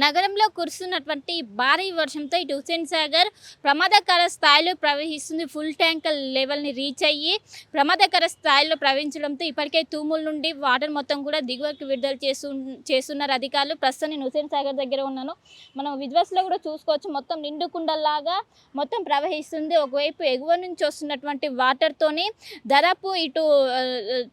నగరంలో కురుస్తున్నటువంటి భారీ వర్షంతో ఇటు హుస్సేన్ సాగర్ ప్రమాదకర స్థాయిలో ప్రవహిస్తుంది. ఫుల్ ట్యాంక్ లెవెల్ని రీచ్ అయ్యి ప్రమాదకర స్థాయిలో ప్రవహించడంతో ఇప్పటికే తూముల నుండి వాటర్ మొత్తం కూడా దిగువకి విడుదల చేస్తున్నారు అధికారులు. ప్రస్తుతం నేను హుస్సేన్ సాగర్ దగ్గర ఉన్నాను. మనం విజువల్స్లో కూడా చూసుకోవచ్చు, మొత్తం నిండుకుండల్లాగా మొత్తం ప్రవహిస్తుంది. ఒకవైపు ఎగువ నుంచి వస్తున్నటువంటి వాటర్తోని దాదాపు ఇటు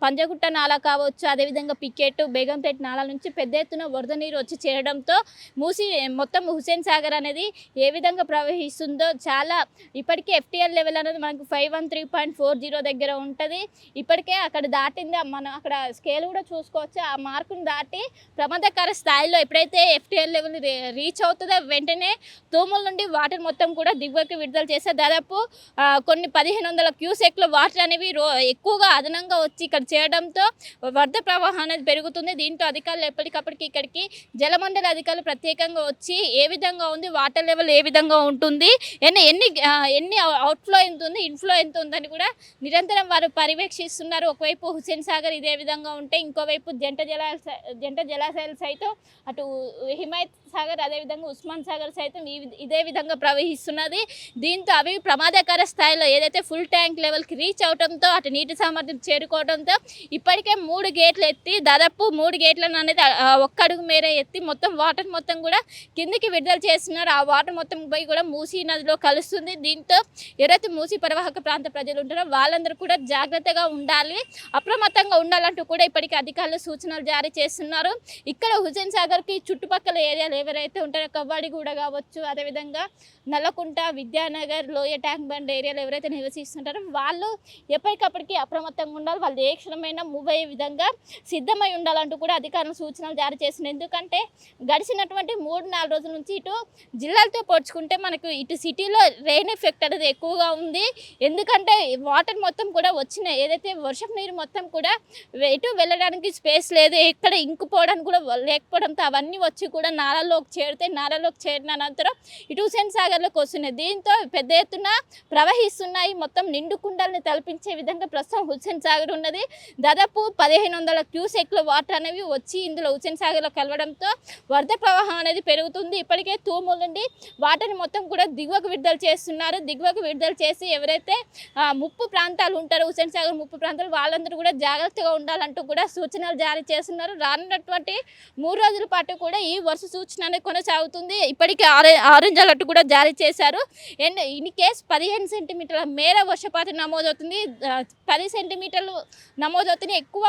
పంజగుట్ట నాలా కావచ్చు, అదేవిధంగా పికెట్, బేగంపేట నాలా నుంచి పెద్ద ఎత్తున వరద నీరు వచ్చి చేరడంతో మూసి మొత్తం హుస్సేన్ సాగర్ అనేది ఏ విధంగా ప్రవహిస్తుందో చాలా ఇప్పటికే ఎఫ్టీఎల్ లెవెల్ అనేది మనకు 513.40 దగ్గర ఉంటుంది. ఇప్పటికే అక్కడ దాటింది, మనం అక్కడ స్కేల్ కూడా చూసుకోవచ్చు. ఆ మార్కును దాటి ప్రమాదకర స్థాయిలో ఎప్పుడైతే ఎఫ్టీఎల్ లెవెల్ రీచ్ అవుతుందో వెంటనే తూముల నుండి వాటర్ మొత్తం కూడా దిగువకి విడుదల చేస్తే దాదాపు కొన్ని 1500 క్యూసెక్ల వాటర్ అనేవి ఎక్కువగా అదనంగా వచ్చి ఇక్కడ చేయడంతో వరద ప్రవాహం అనేది పెరుగుతుంది. దీంతో అధికారులు ఎప్పటికప్పటికి ఇక్కడికి జలమండలి అధికారులు ప్రత్యేకంగా వచ్చి ఏ విధంగా ఉంది, వాటర్ లెవెల్ ఏ విధంగా ఉంటుంది, ఎన్ని అవుట్ఫ్లో ఎంత ఉంది, ఇన్ఫ్లో ఎంత ఉందని కూడా నిరంతరం వారు పర్యవేక్షిస్తున్నారు. ఒకవైపు హుస్సేన్ సాగర్ ఇదే విధంగా ఉంటే ఇంకోవైపు జంట జలాశయాలు సైతం అటు హిమాయత్ సాగర్ అదేవిధంగా ఉస్మాన్ సాగర్ సైతం ఇదే విధంగా ప్రవహిస్తున్నది. దీంతో అవి ప్రమాదకర స్థాయిలో ఏదైతే ఫుల్ ట్యాంక్ లెవెల్కి రీచ్ అవడంతో అటు నీటి సామర్థ్యం చేరుకోవడంతో ఇప్పటికే 3 గేట్లు ఎత్తి దాదాపు 3 గేట్లను అనేది ఒక్క అడుగు మేర ఎత్తి మొత్తం వాటర్ మొత్తం కూడా కిందికి విడుదల చేస్తున్నారు. ఆ వాటర్ మొత్తం పోయి కూడా మూసీ నదిలో కలుస్తుంది. దీంతో ఎవరైతే మూసీ పరివాహక ప్రాంత ప్రజలు ఉంటారో వాళ్ళందరూ కూడా జాగ్రత్తగా ఉండాలి, అప్రమత్తంగా ఉండాలంటూ కూడా ఇప్పటికీ అధికారులు సూచనలు జారీ చేస్తున్నారు. ఇక్కడ హుస్సేన్ సాగర్కి చుట్టుపక్కల ఏరియాలు ఎవరైతే ఉంటారో కవ్వాడిగూడ కావచ్చు, అదేవిధంగా నల్లకుంట, విద్యానగర్, లోయ ట్యాంక్ బండ్ ఏరియాలో ఎవరైతే నివసిస్తుంటారో వాళ్ళు ఎప్పటికప్పటికి అప్రమత్తంగా ఉండాలి. వాళ్ళు ఏ క్షణమైనా మూవ్ అయ్యే విధంగా సిద్ధమై ఉండాలంటూ కూడా అధికారులు సూచనలు జారీ చేస్తున్నారు. ఎందుకంటే గడిచినటువంటి 3-4 రోజుల నుంచి ఇటు జిల్లాలతో పోల్చుకుంటే మనకు ఇటు సిటీలో రెయిన్ ఎఫెక్ట్ అనేది ఎక్కువగా ఉంది. ఎందుకంటే వాటర్ మొత్తం కూడా వచ్చిన ఏదైతే వర్షపు నీరు మొత్తం కూడా ఎటు వెళ్ళడానికి స్పేస్ లేదు, ఎక్కడ ఇంకుపోవడానికి కూడా లేకపోవడంతో అవన్నీ వచ్చి కూడా నాలలోకి చేరిన అనంతరం ఇటు హుస్సేన్ సాగర్లోకి వస్తున్నాయి. దీంతో పెద్ద ఎత్తున ప్రవహిస్తున్నాయి. మొత్తం నిండు కుండల్ని తలపించే విధంగా ప్రస్తుతం హుస్సేన్ సాగర్ ఉన్నది. దాదాపు 1500 క్యూసెక్ల వాటర్ అనేవి వచ్చి ఇందులో హుస్సేన్ సాగర్లో కలవడంతో వరద ప్రవాహం అనేది పెరుగుతుంది. ఇప్పటికే తూముల నుండి వాటర్ని మొత్తం కూడా దిగువకు విడుదల చేస్తున్నారు. దిగువకు విడుదల చేసి ఎవరైతే ముప్పు ప్రాంతాలు ఉంటారో హుస్సేన్ సాగర్ ముప్పు ప్రాంతాలు వాళ్ళందరూ కూడా జాగ్రత్తగా ఉండాలంటూ కూడా సూచనలు జారీ చేస్తున్నారు. రానున్నటువంటి 3 రోజుల పాటు కూడా ఈ వర్ష సూచన అనేది కొనసాగుతుంది. ఇప్పటికే ఆరెంజ్ అలర్ట్ కూడా జారీ చేశారు. అండ్ ఇన్ కేస్ 15 సెంటీమీటర్ల మేర వర్షపాతం నమోదవుతుంది, 10 సెంటీమీటర్లు నమోదవుతుంది. ఎక్కువ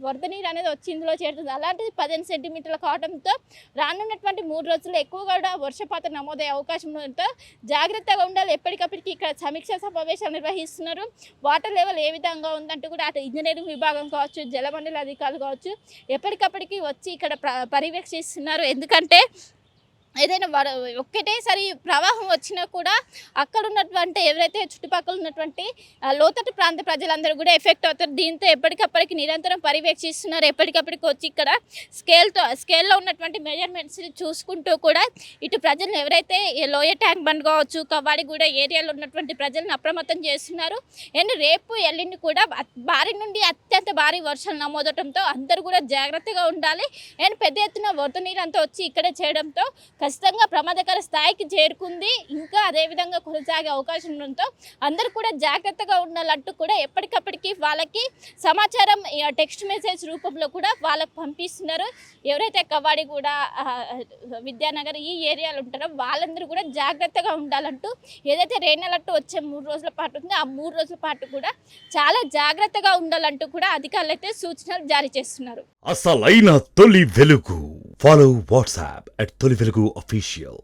వరద నీరు అనేది వచ్చి ఇందులో చేరుతుంది. అలాంటిది 15 సెంటీమీటర్ల కావడంతో రానున్నటువంటి 3 రోజుల్లో ఎక్కువ కూడా వర్షపాతం నమోదయ్యే అవకాశం ఉండడంతో జాగ్రత్తగా ఉండాలి. ఎప్పటికప్పటికి ఇక్కడ సమీక్ష సమావేశాలు నిర్వహిస్తున్నారు. వాటర్ లెవెల్ ఏ విధంగా ఉందంటూ కూడా అటు ఇంజనీరింగ్ విభాగం కావచ్చు, జలమండలి అధికారులు కావచ్చు ఎప్పటికప్పటికి వచ్చి ఇక్కడ పర్యవేక్షిస్తున్నారు. ఎందుకంటే ఏదైనా ఒక్కటేసారి ప్రవాహం వచ్చినా కూడా అక్కడ ఉన్నటువంటి ఎవరైతే చుట్టుపక్కల ఉన్నటువంటి లోతట్టు ప్రాంత ప్రజలందరూ కూడా ఎఫెక్ట్ అవుతారు. దీంతో ఎప్పటికప్పటికి నిరంతరం పర్యవేక్షిస్తున్నారు. ఎప్పటికప్పటికి వచ్చి ఇక్కడ స్కేల్లో ఉన్నటువంటి మెజర్మెంట్స్ చూసుకుంటూ కూడా ఇటు ప్రజలను ఎవరైతే లోయ ట్యాంక్ బండ్ కావచ్చు, కవ్వాడిగూడ ఏరియాలో ఉన్నటువంటి ప్రజలను అప్రమత్తం చేస్తున్నారు. అండ్ రేపు ఎల్లుండి కూడా భారీ నుండి అత్యంత భారీ వర్షాలు నమోదవడంతో అందరూ కూడా జాగ్రత్తగా ఉండాలి. అండ్ పెద్ద ఎత్తున వరద నీరు అంతా వచ్చి ఇక్కడే చేయడంతో ఖచ్చితంగా ప్రమాదకర స్థాయికి చేరుకుంది. ఇంకా అదేవిధంగా కొనసాగే అవకాశం ఉండడంతో అందరూ కూడా జాగ్రత్తగా ఉండాలంటూ కూడా ఎప్పటికప్పటికి వాళ్ళకి సమాచారం టెక్స్ట్ మెసేజ్ రూపంలో కూడా వాళ్ళకు పంపిస్తున్నారు. ఎవరైతే కవ్వాడిగూడ, విద్యానగర్ ఈ ఏరియాలు ఉంటారో వాళ్ళందరూ కూడా జాగ్రత్తగా ఉండాలంటూ ఏదైతే రెయిన్ అలర్ట్ వచ్చే 3 రోజుల పాటు ఉందో ఆ 3 రోజుల పాటు కూడా చాలా జాగ్రత్తగా ఉండాలంటూ కూడా అధికారులు అయితే సూచనలు జారీ చేస్తున్నారు. అసలైన తొలి వెలుగు. Follow WhatsApp at Toli Velugu Official.